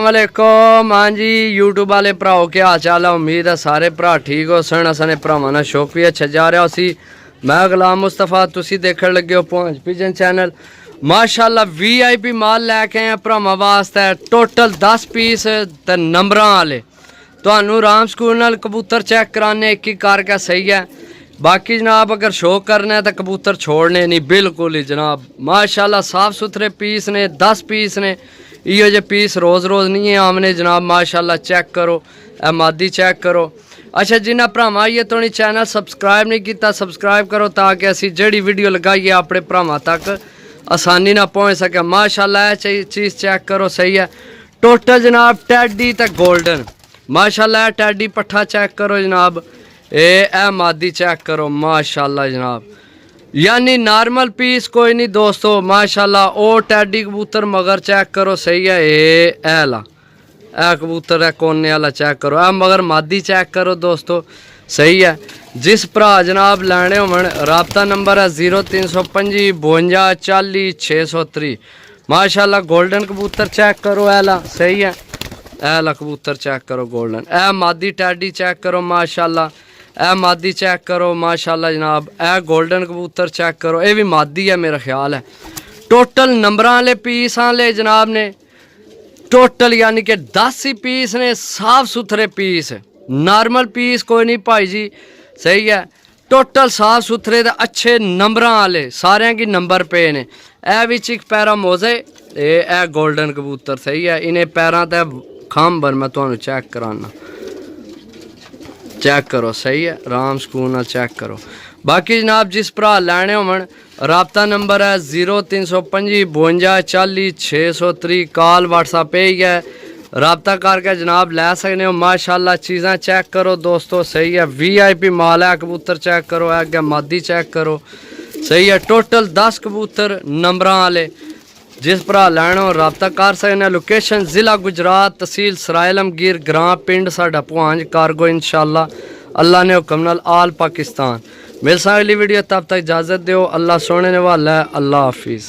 वालेकुम। हाँ जी यूट्यूब वाले भराओ क्या हाल चाल है। उम्मीद है सारे भरा ठीक हो सन। असने भरावां दा शौक भी अच्छा जा रहा उसी। मैं गुलाम मुस्तफा, तुसी देखण लगे हो पहुंच पिजन चैनल। माशाल्लाह VIP माल लैके आए भरावां वास्ते। टोटल 10 पीस ते नंबरां वाले तुहानू राम स्कूल नाल कबूतर चेक कराने एक ही करके सही है। बाकी जनाब अगर शौक करना है तो कबूतर छोड़ने नहीं बिल्कुल ही जनाब। माशाल्लाह साफ सुथरे पीस ने, 10 पीस ने। इो जे पीस रोज़ रोज़ नहीं है आमने जनाब। माशाल्लाह चेक करो, ए मादी चेक करो। अच्छा जिन्हें भरावां ये तो नहीं चैनल सब्सक्राइब नहीं किया सब्सक्राइब करो ताकि असी जड़ी वीडियो लगाइए अपने भरावां तक आसानी ना पहुँच सके। माशाल्लाह चीज़ चेक करो सही है। टोटल जनाब टैडी ते गोल्डन। माशाल्लाह टैडी पट्ठा चेक करो जनाब। ए मादी चेक करो माशाल्लाह जनाब। यानी नॉर्मल पीस कोई नहीं दोस्तों। माशाल्लाह ओ टैडी कबूतर मगर चेक करो सही है। ए ला ए कबूतर है कोने वाला चेक करो। ए मगर मादी चेक करो दोस्तों सही है। जिस भरा जनाब लैने होवन राबता नंबर है 0325 52 40 603। माशाल्लाह गोल्डन कबूतर चेक करो ए ला सही है। ए ला कबूतर चेक करो गोल्डन। ए मादी टैडी चेक करो माशाल्लाह। ए मादी चेक करो माशाल्लाह जनाब। ए गोल्डन कबूतर चेक करो, ये भी मादी है मेरा ख्याल है। टोटल नंबर वाले पीस आले जनाब ने टोटल यानी कि 10 ही पीस ने। साफ सुथरे पीस, नॉर्मल पीस कोई नहीं भाई जी सही है। टोटल साफ सुथरे ते अच्छे नंबर वाले सारे की नंबर पे ने। ए विच एक पैरा मोजे ए गोल्डन कबूतर सही है। इन्हें पैरों ते खंभ पर मैं तुहानू चेक कराना, चेक करो सही है। राम स्कूल ना चेक करो। बाकी जनाब जिस भरा लैने होवन राबता नंबर है 0325 52 40 603। कॉल व्हाट्सएप पे ही है, राबता करके जनाब लै सकते हो। माशाल्लाह चीज़ां चेक करो दोस्तों सही है। VIP माल है। कबूतर चेक करो, अगे मादी चेक करो सही है। टोटल 10 कबूतर नंबर वाले। जिस भरा लैना राबता कर सकते। लोकेशन ज़िला गुजरात, तहसील सराय आलमगीर, ग्रां पिंड साडा पुहांज कारगो। इंशाल्लाह अल्लाह ने हुक्म नाल आल पाकिस्तान। मिल सा अगली वीडियो, तब तक इजाज़त दो। अल्लाह सोने ने वाला है। अल्लाह हाफिज़।